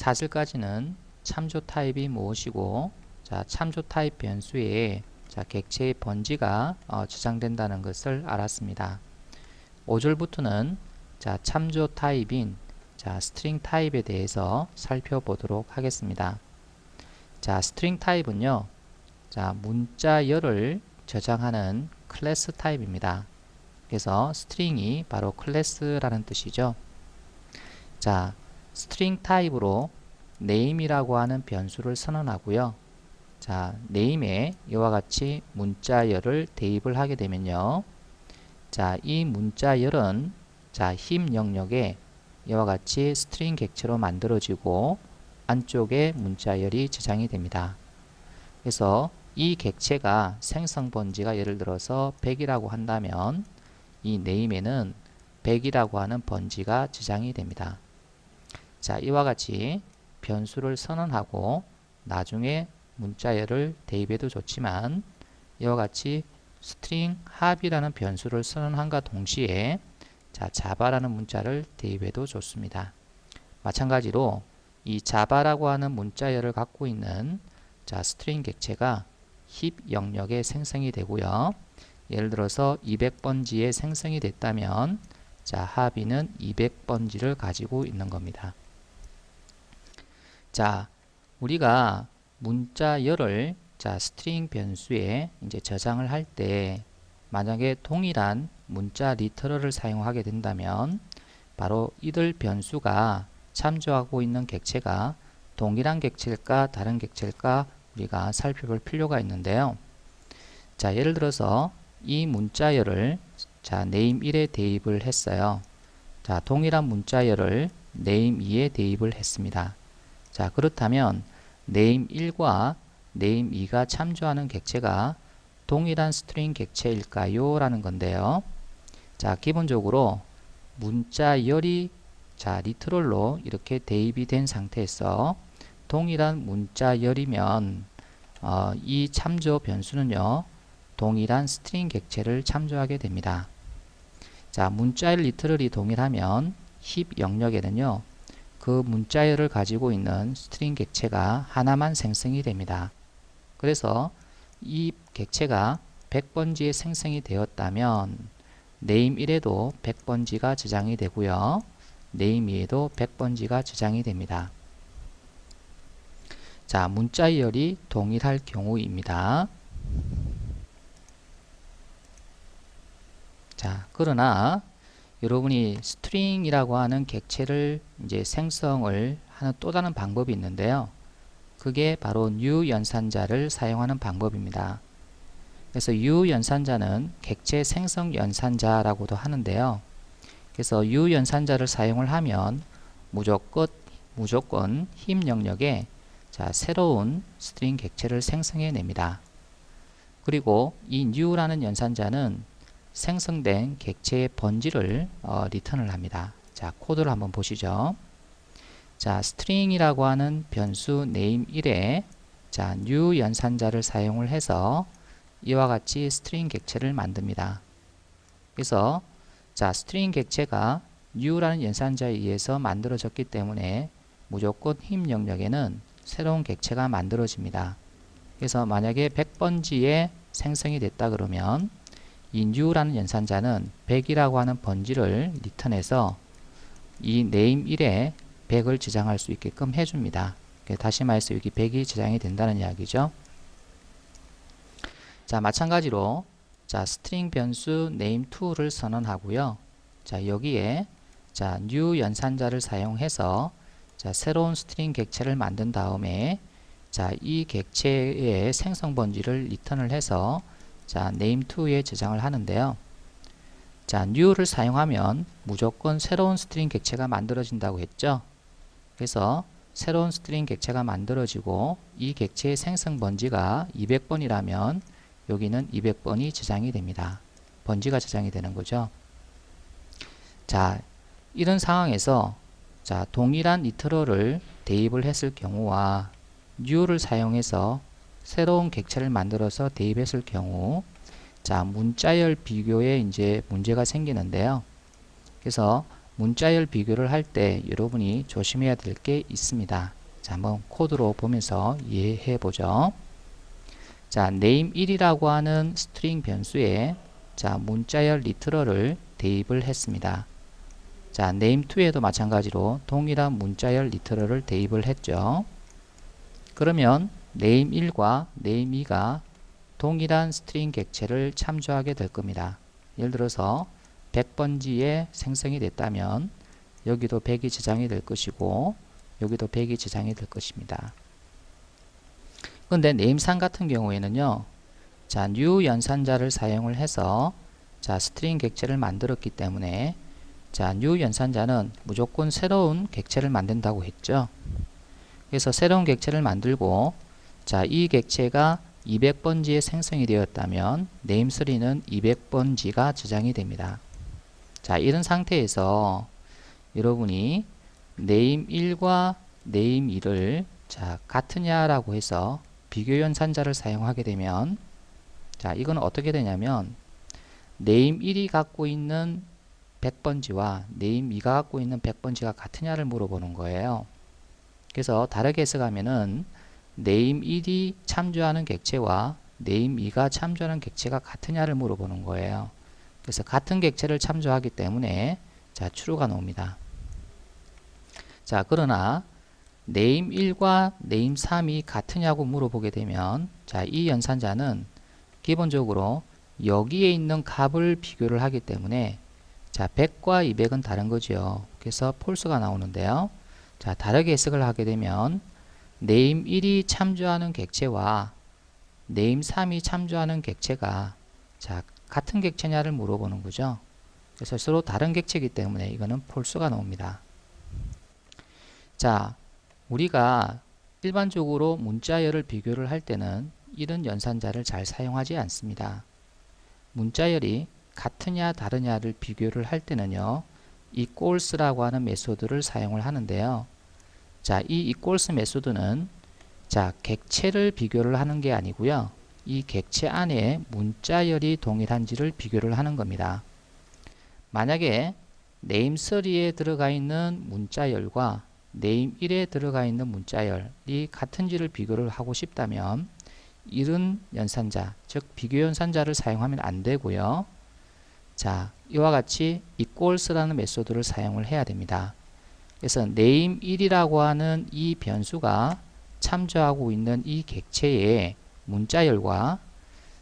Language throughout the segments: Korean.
사슬까지는 참조 타입이 무엇이고, 자, 참조 타입 변수에 자, 객체의 번지가 저장된다는 것을 알았습니다. 5절부터는 자, 참조 타입인 자, 스트링 타입에 대해서 살펴보도록 하겠습니다. 자, 스트링 타입은요, 자, 문자열을 저장하는 클래스 타입입니다. 그래서 스트링이 바로 클래스라는 뜻이죠. 자, 스트링 타입으로 name이라고 하는 변수를 선언하고요. 자, name에 이와 같이 문자열을 대입을 하게 되면요. 자, 이 문자열은 자, 힘 영역에 이와 같이 스트링 객체로 만들어지고 안쪽에 문자열이 저장이 됩니다. 그래서 이 객체가 생성 번지가 예를 들어서 100이라고 한다면 이 name에는 100이라고 하는 번지가 저장이 됩니다. 자, 이와 같이 변수를 선언하고 나중에 문자열을 대입해도 좋지만 이와 같이 스트링 합이라는 변수를 선언함과 동시에 자, 자바라는 문자를 대입해도 좋습니다. 마찬가지로 이 자바라고 하는 문자열을 갖고 있는 자, 스트링 객체가 힙 영역에 생성이 되고요. 예를 들어서 200번지에 생성이 됐다면 자, 합의는 200번지를 가지고 있는 겁니다. 자, 우리가 문자열을 자, 스트링 변수에 이제 저장을 할 때 만약에 동일한 문자 리터럴을 사용하게 된다면 바로 이들 변수가 참조하고 있는 객체가 동일한 객체일까 다른 객체일까 우리가 살펴볼 필요가 있는데요. 자, 예를 들어서 이 문자열을 자, name1에 대입을 했어요. 자, 동일한 문자열을 name2에 대입을 했습니다. 자, 그렇다면 name1과 name2가 참조하는 객체가 동일한 스트링 객체일까요? 라는 건데요. 자, 기본적으로 문자열이 자, 리트럴로 이렇게 대입이 된 상태에서 동일한 문자열이면 이 참조 변수는요, 동일한 스트링 객체를 참조하게 됩니다. 자, 문자열 리트럴이 동일하면 힙 영역에는요, 그 문자열을 가지고 있는 스트링 객체가 하나만 생성이 됩니다. 그래서 이 객체가 100번지에 생성이 되었다면 name1에도 100번지가 저장이 되고요. name2에도 100번지가 저장이 됩니다. 자, 문자열이 동일할 경우입니다. 자, 그러나 여러분이 스트링이라고 하는 객체를 이제 생성을 하는 또 다른 방법이 있는데요. 그게 바로 new 연산자를 사용하는 방법입니다. 그래서 new 연산자는 객체 생성 연산자라고도 하는데요. 그래서 new 연산자를 사용을 하면 무조건 힘 영역에 자, 새로운 스트링 객체를 생성해 냅니다. 그리고 이 new라는 연산자는 생성된 객체의 번지를 리턴을 합니다. 자, 코드를 한번 보시죠. 자, string이라고 하는 변수 name1에 자, new 연산자를 사용을 해서 이와 같이 스트링 객체를 만듭니다. 그래서 자, 스트링 객체가 new라는 연산자에 의해서 만들어졌기 때문에 무조건 힘 영역에는 새로운 객체가 만들어집니다. 그래서 만약에 100번지에 생성이 됐다 그러면 이 new라는 연산자는 100이라고 하는 번지를 리턴해서 이 name1에 100을 저장할 수 있게끔 해줍니다. 다시 말해서 여기 100이 저장이 된다는 이야기죠. 자, 마찬가지로 자, 스트링 변수 name2를 선언하고요. 자, 여기에 자, new 연산자를 사용해서 자, 새로운 스트링 객체를 만든 다음에 자, 이 객체의 생성 번지를 리턴을 해서 자, name2에 저장을 하는데요. 자, new를 사용하면 무조건 새로운 스트링 객체가 만들어진다고 했죠. 그래서 새로운 스트링 객체가 만들어지고 이 객체의 생성 번지가 200번이라면 여기는 200번이 저장이 됩니다. 번지가 저장이 되는 거죠. 자, 이런 상황에서 자, 동일한 리터럴을 대입을 했을 경우와 new를 사용해서 새로운 객체를 만들어서 대입했을 경우 자, 문자열 비교에 이제 문제가 생기는데요. 그래서 문자열 비교를 할 때 여러분이 조심해야 될 게 있습니다. 자, 한번 코드로 보면서 이해해 보죠. 자, name1이라고 하는 스트링 변수에 자, 문자열 리터럴을 대입을 했습니다. 자, name2에도 마찬가지로 동일한 문자열 리터럴을 대입을 했죠. 그러면 name1과 name2가 동일한 스트링 객체를 참조하게 될 겁니다. 예를 들어서 100번지에 생성이 됐다면 여기도 100이 저장이 될 것이고 여기도 100이 저장이 될 것입니다. 근데 name3 같은 경우에는요, 자, new 연산자를 사용을 해서 자, 스트링 객체를 만들었기 때문에 자, new 연산자는 무조건 새로운 객체를 만든다고 했죠. 그래서 새로운 객체를 만들고 자, 이 객체가 200번지에 생성이 되었다면 name3는 200번지가 저장이 됩니다. 자, 이런 상태에서 여러분이 name1과 name2를 자, 같으냐라고 해서 비교 연산자를 사용하게 되면 자, 이건 어떻게 되냐면 name1이 갖고 있는 100번지와 name2가 갖고 있는 100번지가 같으냐를 물어보는 거예요. 그래서 다르게 해석하면은 name1이 참조하는 객체와 name2가 참조하는 객체가 같으냐를 물어보는 거예요. 그래서 같은 객체를 참조하기 때문에 자, true가 나옵니다. 자, 그러나 name1과 name3이 같으냐고 물어보게 되면 자, 이 연산자는 기본적으로 여기에 있는 값을 비교를 하기 때문에 자, 100과 200은 다른 거죠. 그래서 false가 나오는데요. 자, 다르게 해석을 하게 되면 name1이 참조하는 객체와 name3이 참조하는 객체가 자, 같은 객체냐를 물어보는 거죠. 그래서 서로 다른 객체이기 때문에 이거는 false가 나옵니다. 자, 우리가 일반적으로 문자열을 비교를 할 때는 이런 연산자를 잘 사용하지 않습니다. 문자열이 같으냐 다르냐를 비교를 할 때는요, equals라고 하는 메소드를 사용을 하는데요. 자, 이 equals 메소드는 자, 객체를 비교를 하는 게 아니고요, 이 객체 안에 문자열이 동일한지를 비교를 하는 겁니다. 만약에 name3에 들어가 있는 문자열과 name1에 들어가 있는 문자열이 같은지를 비교를 하고 싶다면 이런 연산자, 즉 비교 연산자를 사용하면 안 되고요. 자, 이와 같이 equals라는 메소드를 사용을 해야 됩니다. 그래서 name1이라고 하는 이 변수가 참조하고 있는 이 객체의 문자열과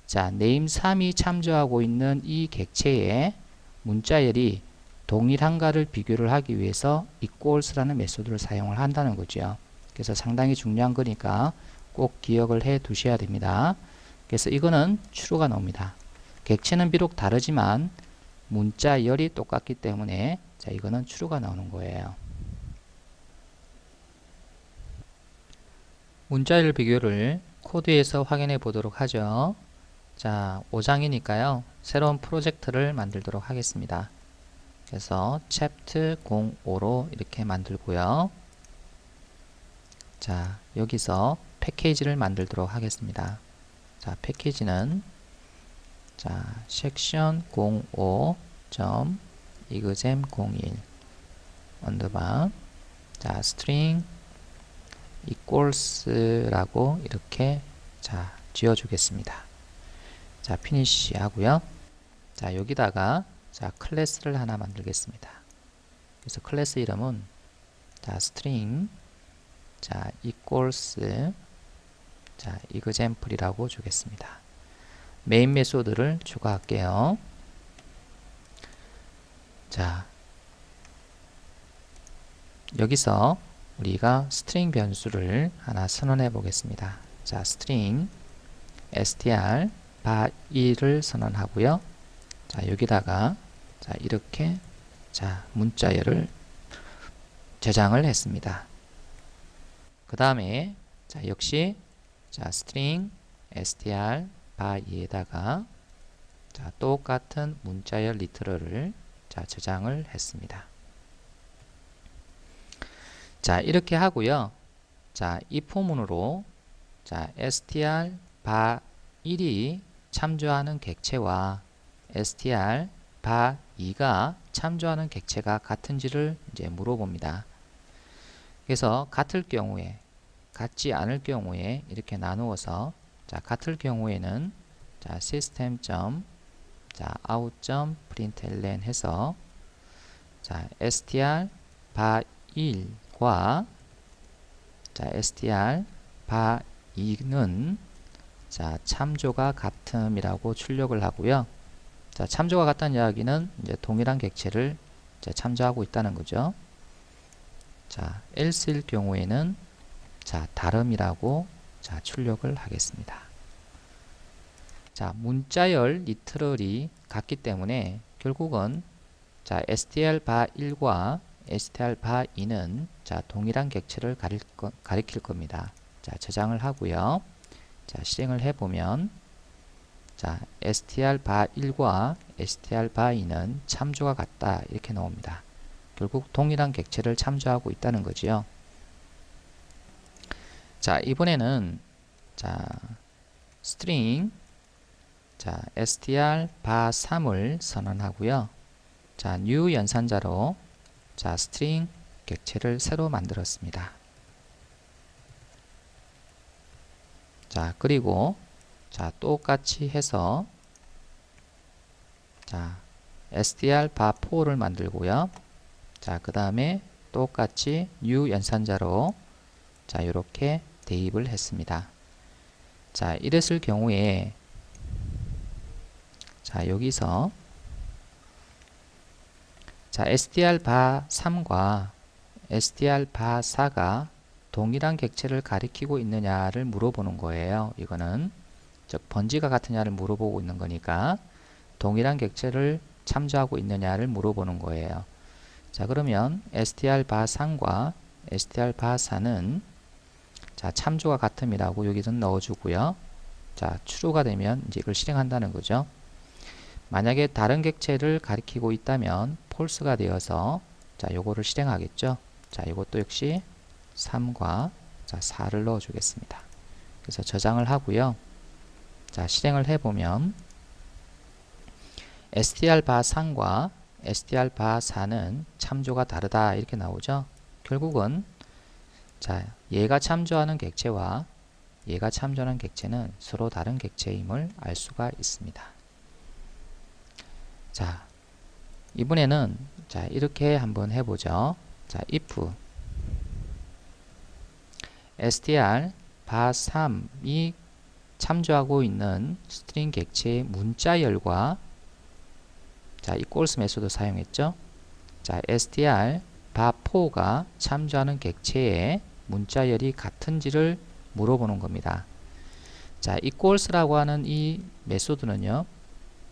자, name3이 참조하고 있는 이 객체의 문자열이 동일한가를 비교를 하기 위해서 equals라는 메소드를 사용을 한다는 거죠. 그래서 상당히 중요한 거니까 꼭 기억을 해 두셔야 됩니다. 그래서 이거는 true가 나옵니다. 객체는 비록 다르지만 문자열이 똑같기 때문에 자, 이거는 true가 나오는 거예요. 문자열 비교를 코드에서 확인해 보도록 하죠. 자, 5장이니까요. 새로운 프로젝트를 만들도록 하겠습니다. 그래서 chapter 05로 이렇게 만들고요. 자, 여기서 패키지를 만들도록 하겠습니다. 자, 패키지는 자, section 05.exam01 언더바 자, string equals라고 이렇게 자, 지어 주겠습니다. 자, finish 하고요. 자, 여기다가 자, 클래스를 하나 만들겠습니다. 그래서 클래스 이름은 자, string 자, equals 자, example이라고 주겠습니다. 메인 메소드를 추가할게요. 자, 여기서 우리가 string 변수를 하나 선언해 보겠습니다. 자, string str bar1을 선언하고요. 자, 여기다가 자, 이렇게 자, 문자열을 저장을 했습니다. 그 다음에 자, 역시 자, string str bar2에다가 자, 똑같은 문자열 리터럴을 자, 저장을 했습니다. 자, 이렇게 하고요. 자, 이 포문으로 자, str bar1이 참조하는 객체와 str bar2가 참조하는 객체가 같은지를 이제 물어봅니다. 그래서 같을 경우에, 같지 않을 경우에 이렇게 나누어서, 자, 같을 경우에는 자, system. 자, out.println 해서, 자, str 바 1과 자, str 바 2는 자, 참조가 같음이라고 출력을 하고요. 자, 참조가 같다는 이야기는 이제 동일한 객체를 이제 참조하고 있다는 거죠. 자, else일 경우에는 자, 다름이라고 자, 출력을 하겠습니다. 자, 문자열 리터럴이 같기 때문에 결국은 자, str 바 1과 str 바 2는 자, 동일한 객체를 가리킬 겁니다. 자, 저장을 하고요. 자, 실행을 해보면 자, str 바 1과 str 바 2는 참조가 같다 이렇게 나옵니다. 결국 동일한 객체를 참조하고 있다는 거지요. 자, 이번에는 자, string 자, str 바 3을 선언하고요. 자, new 연산자로 자, string 객체를 새로 만들었습니다. 자, 그리고 자, 똑같이 해서 자, str 바 4를 만들고요. 자, 그 다음에 똑같이 new 연산자로 자, 이렇게 대입을 했습니다. 자, 이랬을 경우에 자, 여기서 자, str 바 3과 str 바 4가 동일한 객체를 가리키고 있느냐를 물어보는 거예요. 이거는 즉 번지가 같으냐를 물어보고 있는 거니까 동일한 객체를 참조하고 있느냐를 물어보는 거예요. 자, 그러면 str 바 3과 str 바 4는 자, 참조가 같음이라고 여기는 넣어주고요. 자, true가 되면 이제 이걸 실행한다는 거죠. 만약에 다른 객체를 가리키고 있다면 false가 되어서 자, 요거를 실행하겠죠. 자, 이것도 역시 3과 자, 4를 넣어 주겠습니다. 그래서 저장을 하고요. 자, 실행을 해보면 str 바 3과 str 바 4는 참조가 다르다 이렇게 나오죠. 결국은 자, 얘가 참조하는 객체와 얘가 참조하는 객체는 서로 다른 객체임을 알 수가 있습니다. 자, 이번에는 자, 이렇게 한번 해보죠. 자, if str 바 3이 참조하고 있는 스트링 객체의 문자열과 자, equals 메소드 사용했죠. 자, str 바 4가 참조하는 객체의 문자열이 같은지를 물어보는 겁니다. 자, equals라고 하는 이 메소드는요.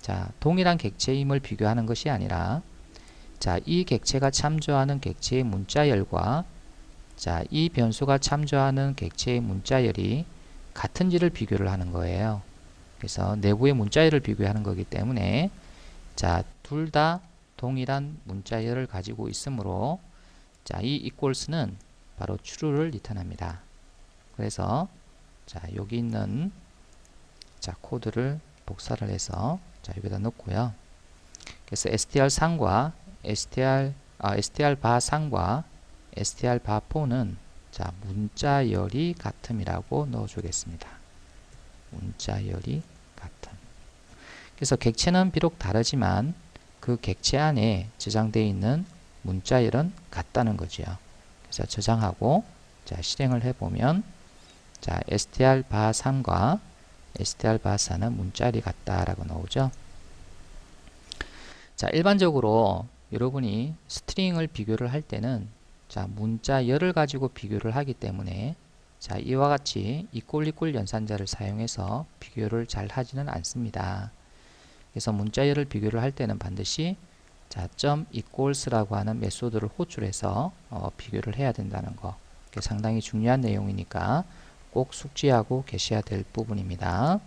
자, 동일한 객체임을 비교하는 것이 아니라 자, 이 객체가 참조하는 객체의 문자열과 자, 이 변수가 참조하는 객체의 문자열이 같은지를 비교를 하는 거예요. 그래서 내부의 문자열을 비교하는 거기 때문에 자, 둘 다 동일한 문자열을 가지고 있으므로 자, 이 equals는 바로 true를 리턴합니다. 그래서 자, 여기 있는 자, 코드를 복사를 해서 자, 여기다 넣고요. 그래서 str3과 str 바 3과 str 바 4는 자, 문자열이 같음이라고 넣어 주겠습니다. 문자열이 같음. 그래서 객체는 비록 다르지만 그 객체 안에 저장되어 있는 문자열은 같다는 거죠. 그래서 저장하고 자, 실행을 해보면 자, str 바 3과 str 바 4는 문자열이 같다라고 나오죠. 자, 일반적으로 여러분이 스트링을 비교를 할 때는 자, 문자열을 가지고 비교를 하기 때문에 자, 이와 같이 equal 연산자를 사용해서 비교를 잘 하지는 않습니다. 그래서 문자열을 비교를 할 때는 반드시 자, .equals라고 하는 메소드를 호출해서 비교를 해야 된다는 거. 상당히 중요한 내용이니까 꼭 숙지하고 계셔야 될 부분입니다.